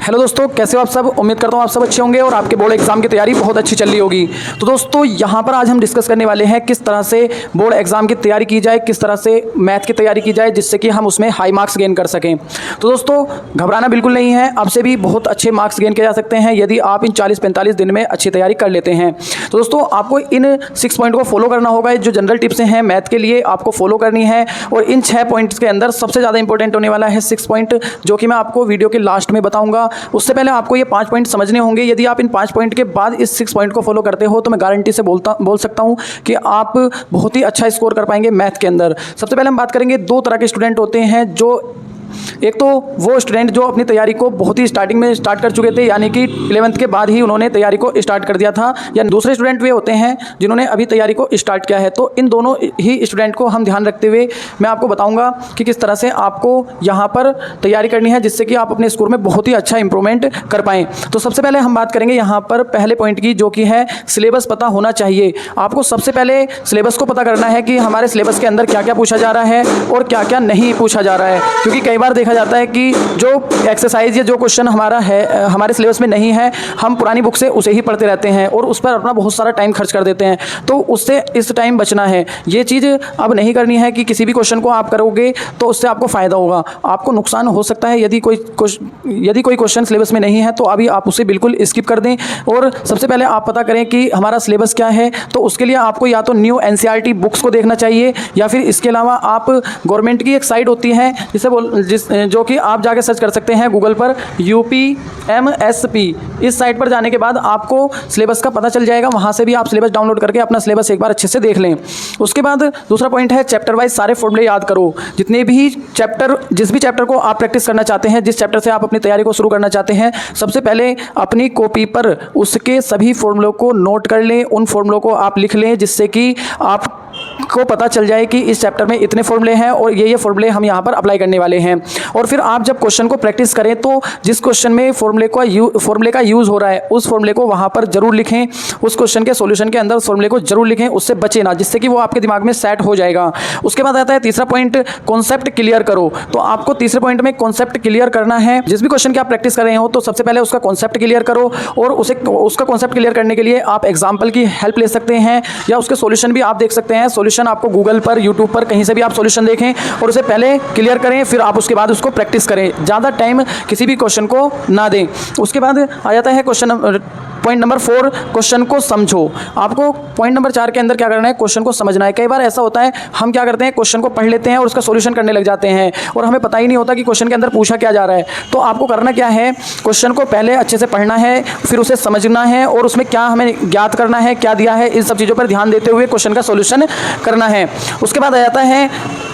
Hello दोस्तों, कैसे हो आप सब। उम्मीद करता हूँ आप सब अच्छे होंगे और आपके बोर्ड एग्जाम की तैयारी बहुत अच्छी चल रही होगी। तो दोस्तों यहाँ पर आज हम डिस्कस करने वाले हैं किस तरह से बोर्ड एग्जाम की तैयारी की जाए, किस तरह से मैथ की तैयारी की जाए जिससे कि हम उसमें हाई मार्क्स गेन कर सकें। तो दोस्तों घबराना बिल्कुल नहीं है, आपसे भी बहुत अच्छे मार्क्स गेन किए जा सकते हैं यदि आप इन 40-45 दिन में अच्छी तैयारी कर लेते हैं। तो दोस्तों आपको इन 6 पॉइंट को फॉलो करना होगा। जो जनरल टिप्स हैं मैथ के लिए आपको फॉलो करनी है और इन 6 पॉइंट्स के अंदर सबसे ज़्यादा इंपॉर्टेंट होने वाला है 6 पॉइंट, जो कि मैं आपको वीडियो के लास्ट में बताऊंगा। उससे पहले आपको ये 5 पॉइंट समझने होंगे। यदि आप इन 5 पॉइंट के बाद इस 6 पॉइंट को फॉलो करते हो तो मैं गारंटी से बोल सकता हूँ कि आप बहुत ही अच्छा स्कोर कर पाएंगे मैथ के अंदर। सबसे पहले हम बात करेंगे 2 तरह के स्टूडेंट होते हैं। जो एक तो वो स्टूडेंट जो अपनी तैयारी को बहुत ही स्टार्टिंग में स्टार्ट कर चुके थे, यानी कि 11th के बाद ही उन्होंने तैयारी को स्टार्ट कर दिया था, या दूसरे स्टूडेंट वे होते हैं जिन्होंने अभी तैयारी को स्टार्ट किया है। तो इन दोनों ही स्टूडेंट को हम ध्यान रखते हुए मैं आपको बताऊंगा कि किस तरह से आपको यहाँ पर तैयारी करनी है जिससे कि आप अपने स्कोर में बहुत ही अच्छा इंप्रूवमेंट कर पाएँ। तो सबसे पहले हम बात करेंगे यहाँ पर पहले पॉइंट की, जो कि है सिलेबस पता होना चाहिए। आपको सबसे पहले सिलेबस को पता करना है कि हमारे सिलेबस के अंदर क्या क्या पूछा जा रहा है और क्या क्या नहीं पूछा जा रहा है, क्योंकि कई बार देखा जाता है कि जो एक्सरसाइज या जो क्वेश्चन हमारा है हमारे सिलेबस में नहीं है, हम पुरानी बुक से उसे ही पढ़ते रहते हैं और उस पर अपना बहुत सारा टाइम खर्च कर देते हैं। तो उससे इस टाइम बचना है। ये चीज़ अब नहीं करनी है कि किसी भी क्वेश्चन को आप करोगे तो उससे आपको फ़ायदा होगा, आपको नुकसान हो सकता है। यदि कोई क्वेश्चन सिलेबस में नहीं है तो अभी आप उसे बिल्कुल स्किप कर दें और सबसे पहले आप पता करें कि हमारा सिलेबस क्या है। तो उसके लिए आपको या तो न्यू NCERT बुक्स को देखना चाहिए, या फिर इसके अलावा आप गवर्नमेंट की एक साइट होती है जो कि आप जाके सर्च कर सकते हैं गूगल पर UPMSP। इस साइट पर जाने के बाद आपको सिलेबस का पता चल जाएगा, वहाँ से भी आप सिलेबस डाउनलोड करके अपना सिलेबस एक बार अच्छे से देख लें। उसके बाद दूसरा पॉइंट है चैप्टर वाइज सारे फॉर्मूले याद करो। जितने भी चैप्टर जिस भी चैप्टर को आप प्रैक्टिस करना चाहते हैं, जिस चैप्टर से आप अपनी तैयारी को शुरू करना चाहते हैं, सबसे पहले अपनी कॉपी पर उसके सभी फॉर्मूलों को नोट कर लें, उन फॉर्मूलों को आप लिख लें जिससे कि आपको पता चल जाए कि इस चैप्टर में इतने फॉर्मूले हैं और ये फॉर्मूले हम यहाँ पर अप्लाई करने वाले हैं। और फिर आप जब क्वेश्चन को प्रैक्टिस करें तो जिस क्वेश्चन में फॉर्मूले का यूज़ हो रहा है उस फॉर्मूले को वहाँ पर जरूर लिखें, उस क्वेश्चन के सॉल्यूशन के अंदर फॉर्मूले को जरूर लिखें, उससे बचे ना, जिससे कि वो आपके दिमाग में सेट हो जाएगा। उसके बाद आता है तीसरा पॉइंट, कॉन्सेप्ट क्लियर करो। तो आपको तीसरे पॉइंट में कॉन्सेप्ट क्लियर करना है। जिस भी क्वेश्चन की आप प्रैक्टिस कर रहे हो तो सबसे पहले उसका कॉन्सेप्ट क्लियर करो, और उसका कॉन्सेप्ट क्लियर करने के लिए आप एग्जाम्पल की हेल्प ले सकते हैं या उसके सॉल्यूशन भी आप देख सकते हैं। सॉल्यूशन आपको गूगल पर, यूट्यूब पर, कहीं से भी आप सॉल्यूशन देखें और उसे पहले क्लियर करें, फिर आप उसके बाद उसको प्रैक्टिस करें। ज़्यादा टाइम किसी भी क्वेश्चन को ना दें। उसके बाद आ जाता है पॉइंट नंबर 4, क्वेश्चन को समझो। आपको पॉइंट नंबर 4 के अंदर क्या करना है, क्वेश्चन को समझना है। कई बार ऐसा होता है हम क्या करते हैं, क्वेश्चन को पढ़ लेते हैं और उसका सॉल्यूशन करने लग जाते हैं और हमें पता ही नहीं होता कि क्वेश्चन के अंदर पूछा क्या जा रहा है। तो आपको करना क्या है, क्वेश्चन को पहले अच्छे से पढ़ना है, फिर उसे समझना है और उसमें क्या हमें ज्ञात करना है, क्या दिया है, इन सब चीज़ों पर ध्यान देते हुए क्वेश्चन का सॉल्यूशन करना है। उसके बाद आ जाता है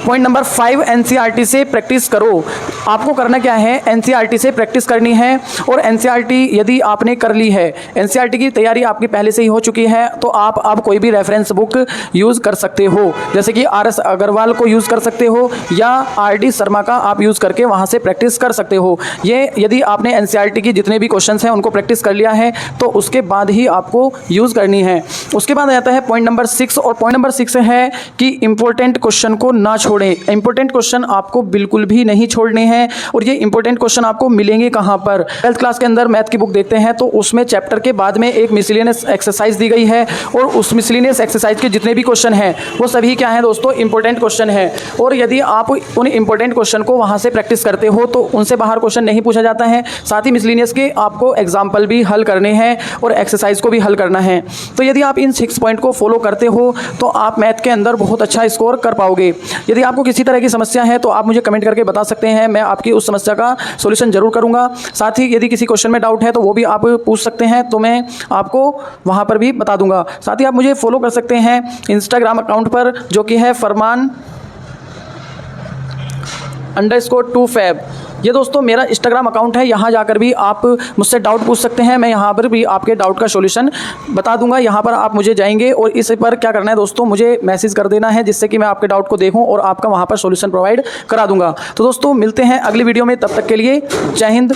पॉइंट नंबर 5, NCERT से प्रैक्टिस करो। आपको करना क्या है, NCERT से प्रैक्टिस करनी है। और NCERT यदि आपने कर ली है, NCERT की तैयारी आपकी पहले से ही हो चुकी है, तो आप कोई भी रेफरेंस बुक यूज़ कर सकते हो, जैसे कि RS अग्रवाल को यूज़ कर सकते हो या RD शर्मा का आप यूज़ करके वहाँ से प्रैक्टिस कर सकते हो। ये यदि आपने NCERT की जितने भी क्वेश्चंस हैं उनको प्रैक्टिस कर लिया है तो उसके बाद ही आपको यूज़ करनी है। उसके बाद आता है पॉइंट नंबर 6, और पॉइंट नंबर 6 है कि इंपॉर्टेंट क्वेश्चन को ना छोड़ें। इंपॉर्टेंट क्वेश्चन आपको बिल्कुल भी नहीं छोड़ने हैं। और ये इंपॉर्टेंट क्वेश्चन आपको मिलेंगे कहाँ पर, 12th क्लास के अंदर मैथ की बुक देखते हैं तो उसमें चैप्टर के बाद में एक मिसलेनियस एक्सरसाइज दी गई है, और उस मिसलेनियस एक्सरसाइज के जितने भी क्वेश्चन हैं वो सभी क्या हैं दोस्तों, इंपॉर्टेंट क्वेश्चन हैं। और यदि आप उन इंपॉर्टेंट क्वेश्चन को वहाँ से प्रैक्टिस करते हो तो उनसे बाहर क्वेश्चन नहीं पूछा जाता है। साथ ही मिसलेनियस के आपको एग्जाम्पल भी हल करने हैं और एक्सरसाइज को भी हल करना है। तो यदि आप इन 6 पॉइंट को फॉलो करते हो तो आप मैथ के अंदर बहुत अच्छा स्कोर कर पाओगे। यदि आपको किसी तरह की समस्या है तो आप मुझे कमेंट करके बता सकते हैं, मैं आपकी उस समस्या का सॉल्यूशन जरूर करूंगा। साथ ही यदि किसी क्वेश्चन में डाउट है तो वो भी आप पूछ सकते हैं, तो मैं आपको वहां पर भी बता दूंगा। साथ ही आप मुझे फॉलो कर सकते हैं इंस्टाग्राम अकाउंट पर, जो कि है Farman_2Fab। ये दोस्तों मेरा इंस्टाग्राम अकाउंट है, यहाँ जाकर भी आप मुझसे डाउट पूछ सकते हैं। मैं यहाँ पर भी आपके डाउट का सॉल्यूशन बता दूंगा। यहाँ पर आप मुझे जाएंगे और इस पर क्या करना है दोस्तों, मुझे मैसेज कर देना है जिससे कि मैं आपके डाउट को देखूं और आपका वहाँ पर सॉल्यूशन प्रोवाइड करा दूंगा। तो दोस्तों मिलते हैं अगली वीडियो में, तब तक के लिए जय हिंद।